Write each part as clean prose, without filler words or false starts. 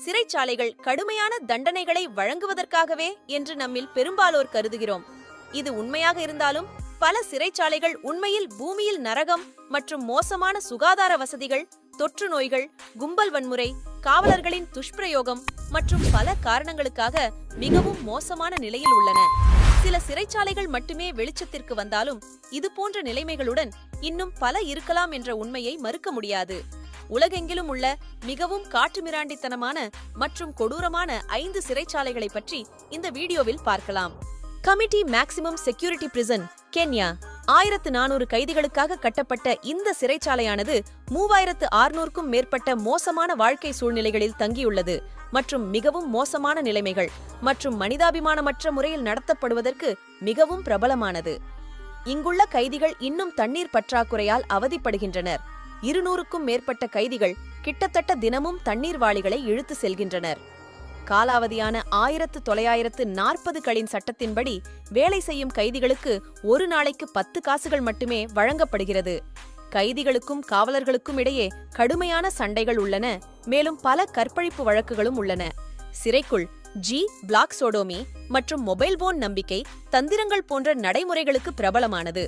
சிறைச்சாலைகள் கடுமையான தண்டனைகளை வழங்குவதற்காகவே என்று நம்மில் பெரும்பாலோர் கருதுகிறோம். இது உண்மையாக இருந்தாலும் பல சிறைச்சாலைகள் உண்மையில் பூமியில் நரகம் மற்றும் மோசமான சுகாதார வசதிகள், தொற்று நோய்கள், கும்பல் வன்முறை, காவலர்களின் துஷ்பிரயோகம் மற்றும் பல காரணங்களுக்காக மிகவும் மோசமான நிலையில் உள்ளன. சில சிறைச்சாலைகள் மட்டுமே வெளிச்சத்திற்கு வந்தாலும் இது போன்ற நிலைமைகளுடன் இன்னும் பல இருக்கலாம் என்ற உண்மையை மறுக்க முடியாது. உலகெங்கிலும் உள்ள மிகவும் காட்டுமிராண்டித்தனமான மற்றும் கொடூரமான 5 சிறைச்சாலைகளை பற்றி இந்த வீடியோவில் பார்க்கலாம். Committee maximum security prison, Kenya. 1400 கைதிகளுக்காக கட்டப்பட்ட இந்த சிறைச்சாலையானது 3600க்கும் மேற்பட்ட மோசமான வாழ்க்கை சூழ்நிலைகளில் தங்கியுள்ளது மற்றும் மிகவும் மோசமான நிலைமைகள் மற்றும் மனிதாபிமானமற்ற முறையில் நடத்தப்படுவதற்கு மிகவும் பிரபலமானது. இங்குள்ள கைதிகள் இன்னும் தண்ணீர் பற்றாக்குறையால் அவதிப்படுகின்றனர். 200க்கும் மேற்பட்ட கைதிகள் கிட்டத்தட்ட தினமும் தண்ணீர் வாளிகளை இழுத்து செல்கின்றனர். காலாவதியான 1940களின் சட்டத்தின்படி வேலை செய்யும் கைதிகளுக்கு ஒரு நாளைக்கு 10 காசுகள் மட்டுமே வழங்கப்படுகிறது. கைதிகளுக்கும் காவலர்களுக்கும் இடையே கடுமையான சண்டைகள் உள்ளன, மேலும் பல கற்பழிப்பு வழக்குகளும் உள்ளன. சிறைக்குள் பிளாக் சோடோமி மற்றும் மொபைல் போன் நம்பிக்கை தந்திரங்கள் போன்ற நடைமுறைகளுக்கு பிரபலமானது.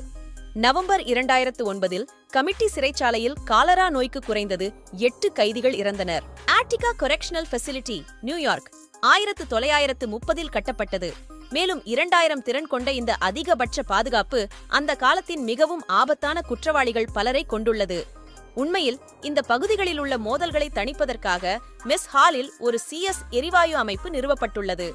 நவம்பர் 2009இல் கமிட்டி சிறைச்சாலையில் காலரா நோய்க்கு குறைந்தது 8 கைதிகள் இறந்தனர். ஆட்டிகா கொரெக்ஷனல் ஃபெசிலிட்டி, நியூயார்க். 1930இல் கட்டப்பட்டது. மேலும் 2000 திறன் கொண்ட இந்த அதிகபட்ச பாதுகாப்பு அந்த காலத்தின் மிகவும் ஆபத்தான குற்றவாளிகள் பலரை கொண்டுள்ளது. உண்மையில் இந்த பகுதிகளில் உள்ள மோதல்களை தணிப்பதற்காக மெஸ் ஹாலில் ஒரு CS எரிவாயு அமைப்பு நிறுவப்பட்டுள்ளது.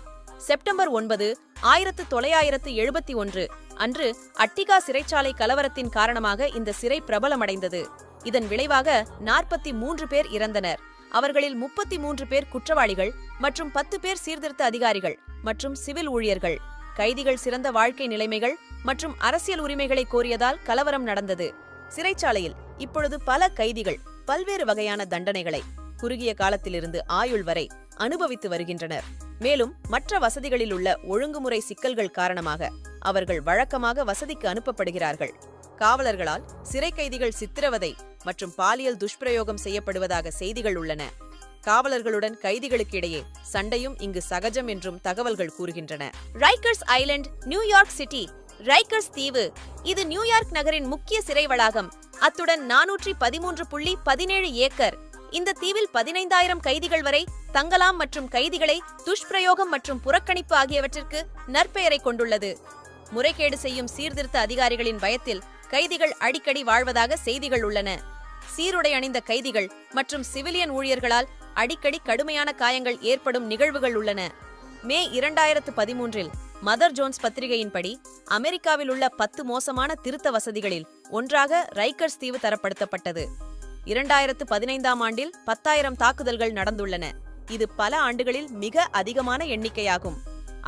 செப்டம்பர் 9, 1971 அன்று அட்டிகா சிறைச்சாலை கலவரத்தின் காரணமாக இந்த சிறை பிரபலமடைந்தது. இதன் விளைவாக 43 பேர் இறந்தனர். அவர்களில் 33 பேர் குற்றவாளிகள் மற்றும் 10 பேர் சீர்திருத்த அதிகாரிகள் மற்றும் சிவில் ஊழியர்கள். கைதிகள் சிறந்த வாழ்க்கை நிலைமைகள் மற்றும் அரசியல் உரிமைகளை கோரியதால் கலவரம் நடந்தது. சிறைச்சாலையில் இப்பொழுது பல கைதிகள் பல்வேறு வகையான தண்டனைகளை குறுகிய காலத்திலிருந்து ஆயுள் வரை அனுபவித்து வருகின்றனர். மேலும் மற்ற வசதிகளில் உள்ள ஒழுங்குமுறை சிக்கல்கள் காரணமாக அவர்கள் வழக்கமாக வசதிக்கு அனுப்பப்படுகிறார்கள். காவலர்களால் சிறை கைதிகள் சித்திரவதை மற்றும் பாலியல் துஷ்பிரயோகம் செய்யப்படுவதாக செய்திகள் உள்ளன. காவலர்களுடன் கைதிகளுக்கு இடையே சண்டையும் இங்கு சகஜம் என்றும் தகவல்கள் கூறுகின்றன. ரைக்கர்ஸ் ஐலண்ட், நியூயார்க் சிட்டி. ரைக்கர்ஸ் தீவு இது நியூயார்க் நகரின் முக்கிய சிறை வளாகம். அத்துடன் 413.17 ஏக்கர். இந்த தீவில் 15,000 கைதிகள் வரை தங்கலாம் மற்றும் கைதிகளை துஷ்பிரயோகம் மற்றும் புறக்கணிப்பு ஆகியவற்றிற்கு நற்பெயரை கொண்டுள்ளது. முறைகேடு செய்யும் சீர்திருத்த அதிகாரிகளின் பயத்தில் கைதிகள் அடிக்கடி வாழ்வதாக செய்திகள் உள்ளன. சீருடை அணிந்த கைதிகள் மற்றும் சிவிலியன் ஊழியர்களால் அடிக்கடி கடுமையான காயங்கள் ஏற்படும் நிகழ்வுகள் உள்ளன. மே 2013இல் மதர் ஜோன்ஸ் பத்திரிகையின்படி அமெரிக்காவில் உள்ள 10 மோசமான திருத்த வசதிகளில் ஒன்றாக ரைக்கர்ஸ் தீவு தரப்படுத்தப்பட்டது. 2015ஆம் ஆண்டில் 10,000 தாக்குதல்கள் நடந்துள்ளன. இது பல ஆண்டுகளில் மிக அதிகமான எண்ணிக்கையாகும்.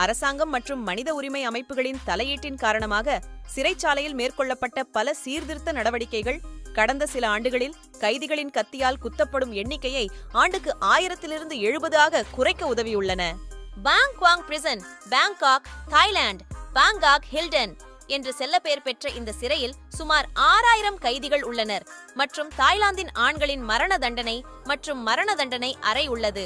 அரசாங்கம் மற்றும் மனித உரிமை அமைப்புகளின் தலையீட்டின் காரணமாக சிறைச்சாலையில் மேற்கொள்ளப்பட்ட பல சீர்திருத்த நடவடிக்கைகள் கடந்த சில ஆண்டுகளில் கைதிகளின் கத்தியால் குத்தப்படும் எண்ணிக்கையை ஆண்டுக்கு 1000லிருந்து 70ஆக குறைக்க உதவியுள்ளன. Bang Kwang prison, Bangkok, Thailand. Bangkok Hilton என்று செல்ல பெயர் பெற்ற இந்த சிறையில் சுமார் 6000 கைதிகள் உள்ளனர் மற்றும் தாய்லாந்தின் ஆண்களின் மரண தண்டனை மற்றும் மரண தண்டனை அறை உள்ளது.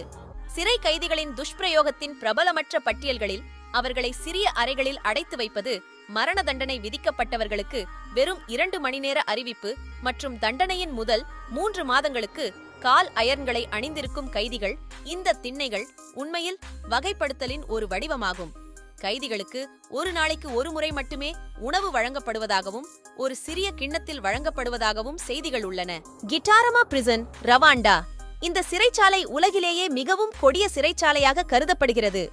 சிறை கைதிகளின் துஷ்பிரயோகத்தின் பிரபலமற்ற பட்டியல்களில் அவர்களை சிறிய அறைகளில் அடைத்து வைப்பது, மரண தண்டனை விதிக்கப்பட்டவர்களுக்கு வெறும் 2 மணி நேர அறிவிப்பு மற்றும் தண்டனையின் முதல் 3 மாதங்களுக்கு கால் அயர்ன்களை அணிந்திருக்கும் கைதிகள். இந்த திண்ணைகள் உண்மையில் வகைப்படுத்தலின் ஒரு வடிவமாகும். கைதிகளுக்கு ஒரு நாளைக்கு ஒரு முறை மட்டுமே உணவு வழங்கப்படுவதாகவும் ஒரு சிறிய கிண்ணத்தில் வழங்கப்படுவதாகவும் செய்திகள் உள்ளன. கிட்டாரமா பிரிசன், ரவாண்டா. இந்த சிறைச்சாலை உலகிலேயே மிகவும் கொடிய சிறைச்சாலையாக கருதப்படுகிறது.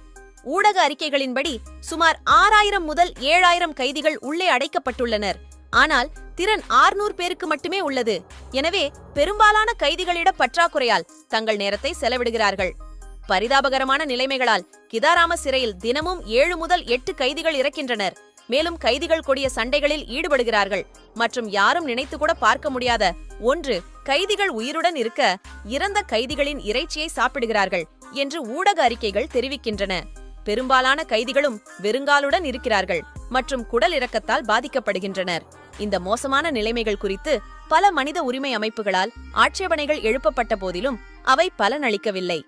ஊடக அறிக்கைகளின்படி சுமார் 6000 முதல் 7000 கைதிகள் உள்ளே அடைக்கப்பட்டுள்ளனர். ஆனால் திறன் 600 பேருக்கு மட்டுமே உள்ளது. எனவே பெரும்பாலான கைதிகளிட பற்றாக்குறையால் தங்கள் நேரத்தை செலவிடுகிறார்கள். பரிதாபகரமான நிலைமைகளால் கிதாராம சிறையில் தினமும் 7 முதல் 8 கைதிகள் இறக்கின்றனர். மேலும் கைதிகள் கொடிய சண்டைகளில் ஈடுபடுகிறார்கள் மற்றும் யாரும் நினைத்து கூட பார்க்க முடியாத ஒன்று, கைதிகள் உயிருடன் இருக்க இறந்த கைதிகளின் இறைச்சியை சாப்பிடுகிறார்கள் என்று ஊடக அறிக்கைகள் தெரிவிக்கின்றன. பெரும்பாலான கைதிகளும் வெறுங்காலுடன் இருக்கிறார்கள் மற்றும் குடல் இறக்கத்தால் பாதிக்கப்படுகின்றனர். இந்த மோசமான நிலைமைகள் குறித்து பல மனித உரிமை அமைப்புகளால் ஆட்சேபனைகள் எழுப்பப்பட்ட போதிலும் அவை பலனளிக்கவில்லை.